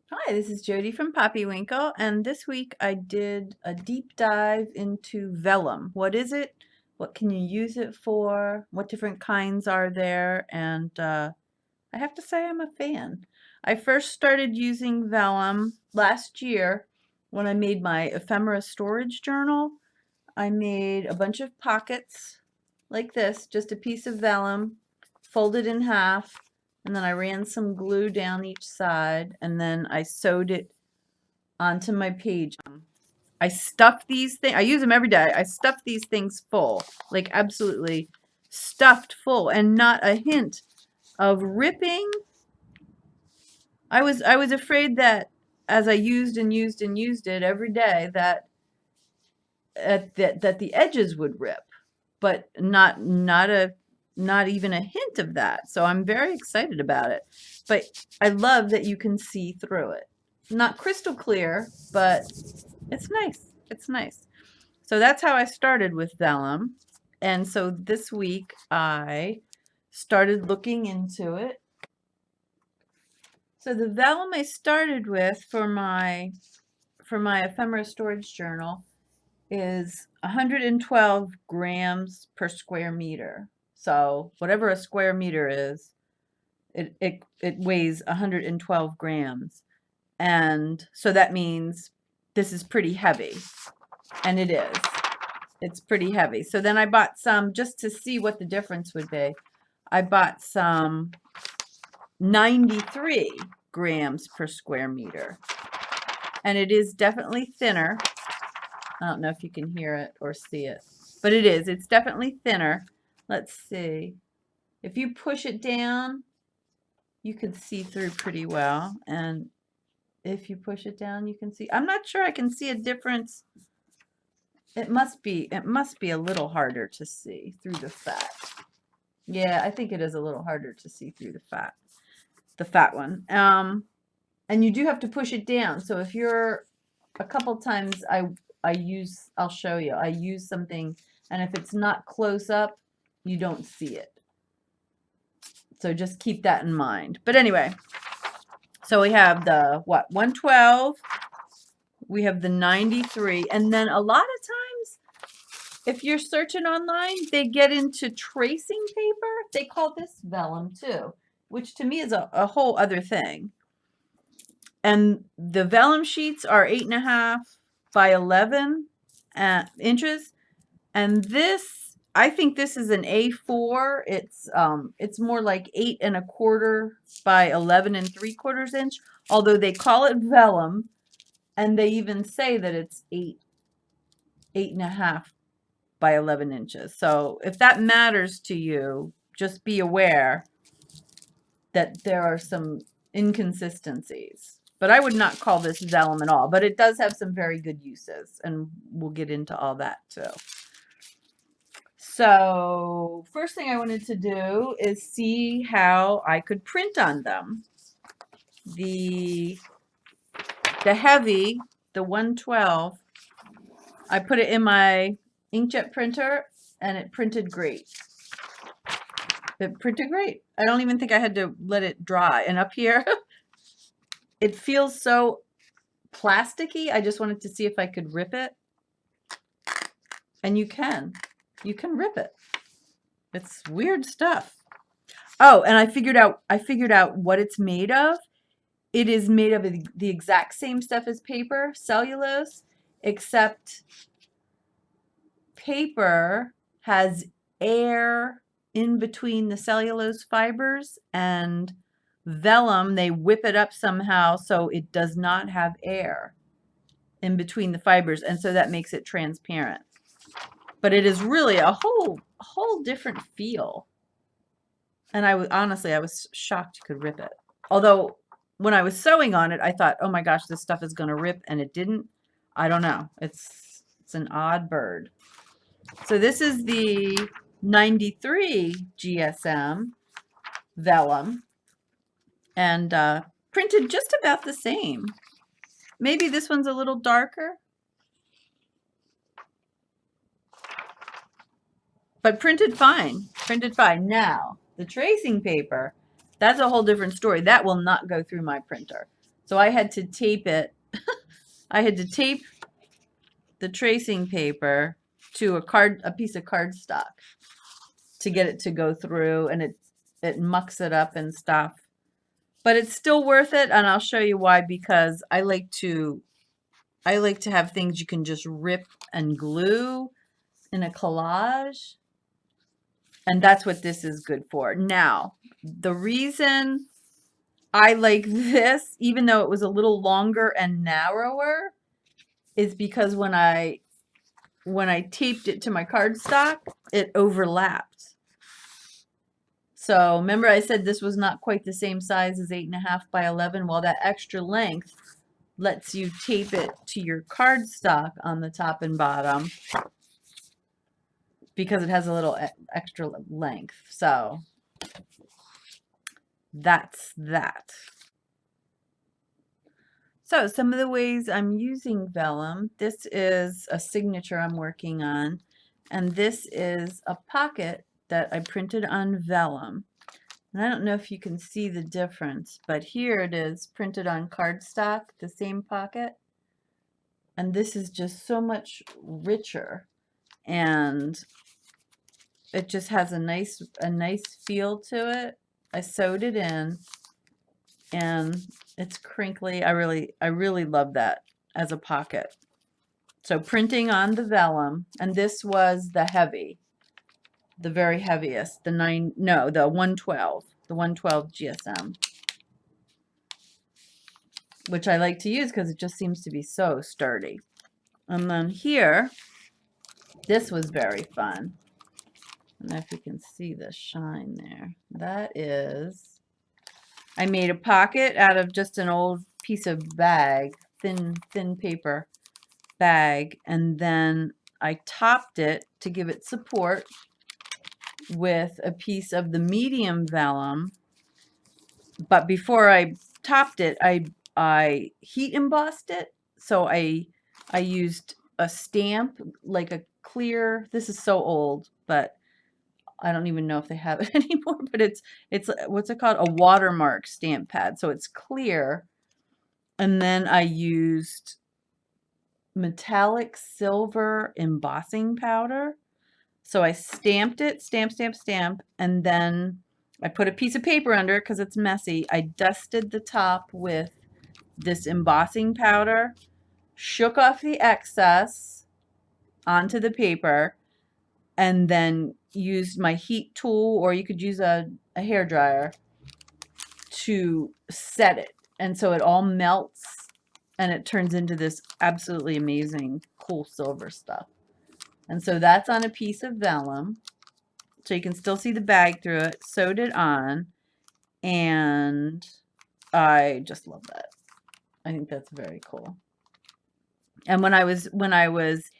Hi, this is Jody from Poppywinkle, and this week I did a deep dive into vellum. What is it? What can you use it for? What different kinds are there? And I have to say I'm a fan. I first started using vellum last year when I made my ephemera storage journal. I made a bunch of pockets like this, just a piece of vellum, folded in half, and then I ran some glue down each side, and then I sewed it onto my page. I stuff these things, I use them every day. I stuff these things full, like absolutely stuffed full, and not a hint of ripping. I was afraid that as I used and used and used it every day that the edges would rip, but not even a hint of that. So I'm very excited about it. But I love that you can see through it. Not crystal clear, but it's nice. It's nice. So that's how I started with vellum. And so this week I started looking into it. So the vellum I started with for my ephemera storage journal is 112 grams per square meter. So whatever a square meter is, it weighs 112 grams. And so that means this is pretty heavy. And it is. It's pretty heavy. So then I bought some just to see what the difference would be. I bought some 93 grams per square meter. And it is definitely thinner. I don't know if you can hear it or see it, but it is. It's definitely thinner. Let's see. If you push it down, you can see through pretty well. And if you push it down, you can see. I'm not sure I can see a difference. It must be a little harder to see through the fat. Yeah, I think it is a little harder to see through the fat one. And you do have to push it down. So if you're a couple times I'll show you. I use something, and if it's not close up, you don't see it. So just keep that in mind. But anyway, so we have the 112, we have the 93, and then a lot of times if you're searching online, they get into tracing paper. They call this vellum too, which to me is a whole other thing. And the vellum sheets are 8.5 by 11 inches. And this, I think this is an A4. It's more like 8.25 by 11.75 inch, although they call it vellum, and they even say that it's 8.5 by 11 inches. So if that matters to you, just be aware that there are some inconsistencies. But I would not call this vellum at all, but it does have some very good uses, and we'll get into all that too. So first thing I wanted to do is see how I could print on them. The heavy, the 112, I put it in my inkjet printer and it printed great. It printed great. I don't even think I had to let it dry. And up here, it feels so plasticky. I just wanted to see if I could rip it. And you can. You can rip it. It's weird stuff. Oh, and I figured out what it's made of. It is made of the exact same stuff as paper, cellulose, except paper has air in between the cellulose fibers, and vellum, they whip it up somehow so it does not have air in between the fibers, and so that makes it transparent. But it is really a whole different feel. And honestly, I was shocked you could rip it. Although when I was sewing on it, I thought, oh my gosh, this stuff is going to rip, and it didn't. I don't know. It's an odd bird. So this is the 93 GSM vellum, and printed just about the same. Maybe this one's a little darker, but printed fine. Printed fine. Now, the tracing paper, that's a whole different story. That will not go through my printer. So I had to tape it. I had to tape the tracing paper to a piece of cardstock to get it to go through, and it mucks it up and stuff. But it's still worth it, and I'll show you why, because I like to have things you can just rip and glue in a collage, and that's what this is good for. Now, the reason I like this, even though it was a little longer and narrower, is because when I taped it to my cardstock, it overlapped. So remember I said this was not quite the same size as 8.5 by 11? Well, that extra length lets you tape it to your cardstock on the top and bottom because it has a little extra length. So that's that. So some of the ways I'm using vellum, this is a signature I'm working on, and this is a pocket that I printed on vellum. And I don't know if you can see the difference, but here it is printed on cardstock, the same pocket. And this is just so much richer, and it just has a nice feel to it. I sewed it in, and it's crinkly. I really love that as a pocket. So printing on the vellum, and this was the heavy, the very heaviest, the 112, the 112 GSM, which I like to use because it just seems to be so sturdy. And then here, this was very fun. I don't know if you can see the shine there. That is, I made a pocket out of just an old piece of bag, thin paper bag, and then I topped it to give it support with a piece of the medium vellum. But before I topped it, I heat embossed it. So I used a stamp, like a clear, this is so old, but I don't even know if they have it anymore, but it's what's it called? A watermark stamp pad. So it's clear. And then I used metallic silver embossing powder. So I stamped it, stamp, and then I put a piece of paper under it because it's messy. I dusted the top with this embossing powder, shook off the excess onto the paper, and then used my heat tool, or you could use a hair dryer to set it. And so it all melts and it turns into this absolutely amazing, cool silver stuff. And so that's on a piece of vellum. So you can still see the bag through it. Sewed it on. And I just love that. I think that's very cool. And when I was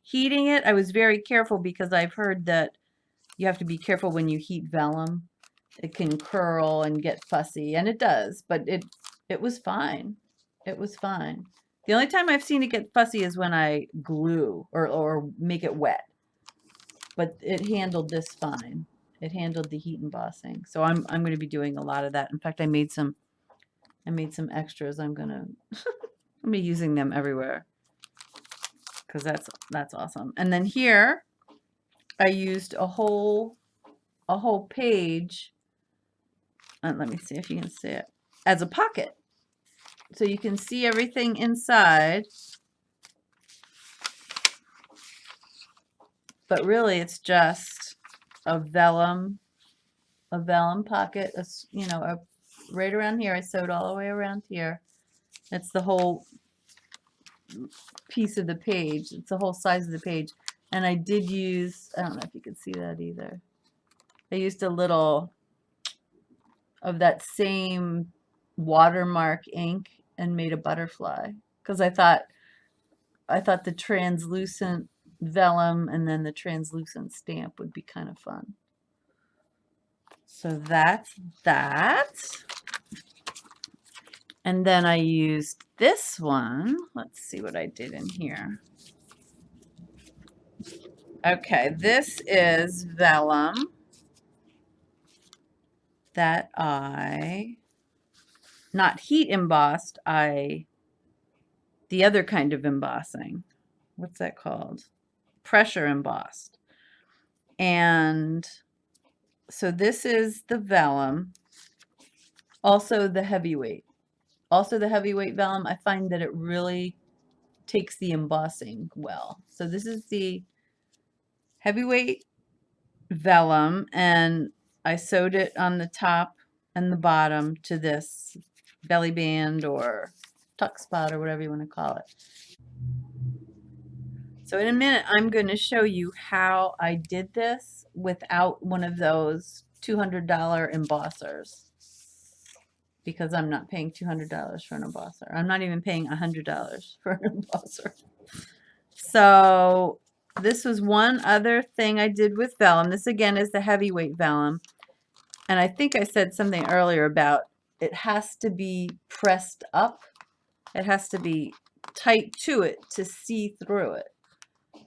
heating it, I was very careful because I've heard that you have to be careful when you heat vellum. It can curl and get fussy, and it does, but it was fine. It was fine. The only time I've seen it get fussy is when I glue or make it wet. But it handled this fine. It handled the heat embossing. So I'm going to be doing a lot of that. In fact, I made some extras. I'm gonna be using them everywhere because that's awesome. And then here I used a whole page, and let me see if you can see it, as a pocket. So you can see everything inside, but really it's just a vellum pocket, right around here. I sewed all the way around here. It's the whole piece of the page. It's the whole size of the page. And I did use, I don't know if you can see that either. I used a little of that same watermark ink and made a butterfly because I thought the translucent vellum and then the translucent stamp would be kind of fun. So that's that. And then I used this one. Let's see what I did in here. Okay, this is vellum that I not heat embossed, the other kind of embossing. What's that called? Pressure embossed. And so this is the vellum, also the heavyweight. Also the heavyweight vellum, I find that it really takes the embossing well. So this is the heavyweight vellum, and I sewed it on the top and the bottom to this belly band or tuck spot or whatever you want to call it. So in a minute, I'm going to show you how I did this without one of those $200 embossers, because I'm not paying $200 for an embosser. I'm not even paying $100 for an embosser. So this was one other thing I did with vellum. This again is the heavyweight vellum. And I think I said something earlier about it has to be pressed up. It has to be tight to it to see through it.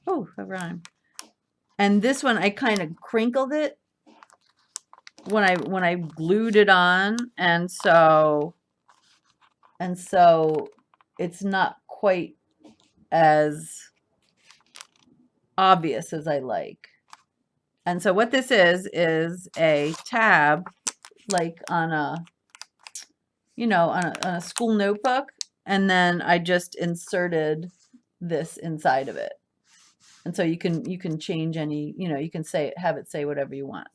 Oh, a rhyme. And this one I kind of crinkled it when I glued it on, and so it's not quite as obvious as I like. And so what this is a tab, like on a, you know, on a school notebook, and then I just inserted this inside of it. And so you can change any, you know, you can say, have it say whatever you want.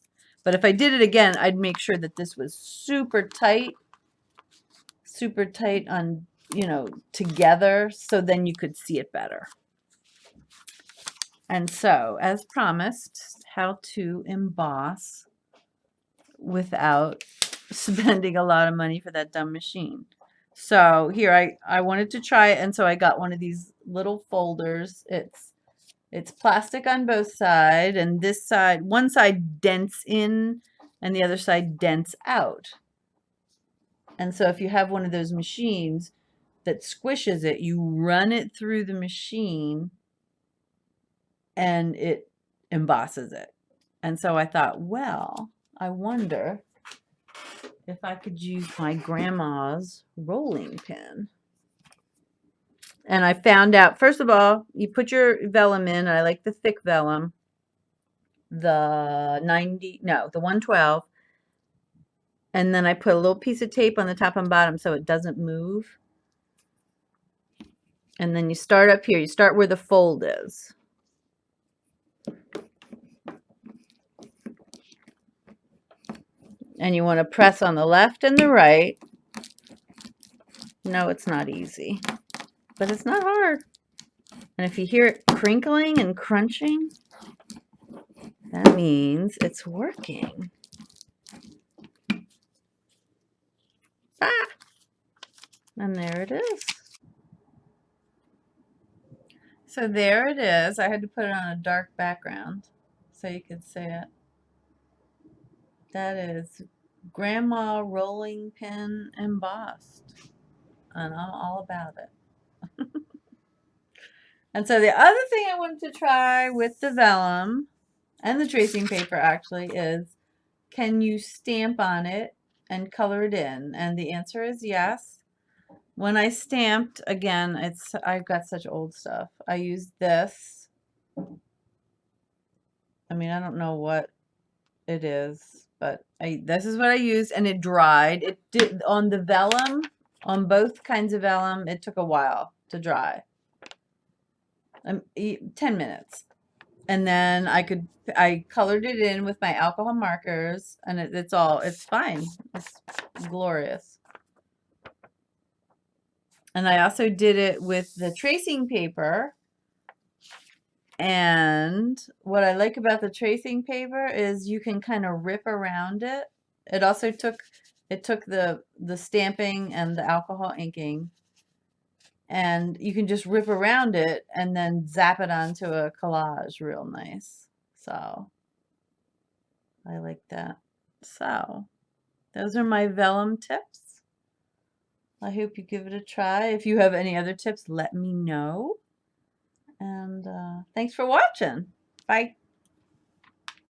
But if I did it again, I'd make sure that this was super tight on, you know, together, so then you could see it better. And so, as promised, how to emboss without spending a lot of money for that dumb machine. So here I wanted to try it, and so I got one of these little folders. It's plastic on both sides, and this side, one side dents in and the other side dents out. And so if you have one of those machines that squishes it, you run it through the machine and it embosses it. And so I thought, well, I wonder if I could use my grandma's rolling pin. And I found out, first of all, you put your vellum in. I like the thick vellum, the 112. And then I put a little piece of tape on the top and bottom so it doesn't move. And then you start up here. You start where the fold is. And you want to press on the left and the right. No, it's not easy, but it's not hard. And if you hear it crinkling and crunching, that means it's working. Ah! And there it is. So there it is. I had to put it on a dark background so you could see it. That is Grandma rolling pin embossed. And I'm all about it. And so the other thing I wanted to try with the vellum and the tracing paper actually is, can you stamp on it and color it in? And the answer is yes. When I stamped, again, I've got such old stuff. I used this. I mean, I don't know what it is, but this is what I used, and it dried. It did on the vellum, on both kinds of vellum, it took a while to dry. 10 minutes. And then I colored it in with my alcohol markers, and it's fine. It's glorious. And I also did it with the tracing paper. And what I like about the tracing paper is you can kind of rip around it. It also took the stamping and the alcohol inking, and you can just rip around it and then zap it onto a collage real nice. So I like that. So those are my vellum tips. I hope you give it a try. If you have any other tips, let me know. And thanks for watching. Bye.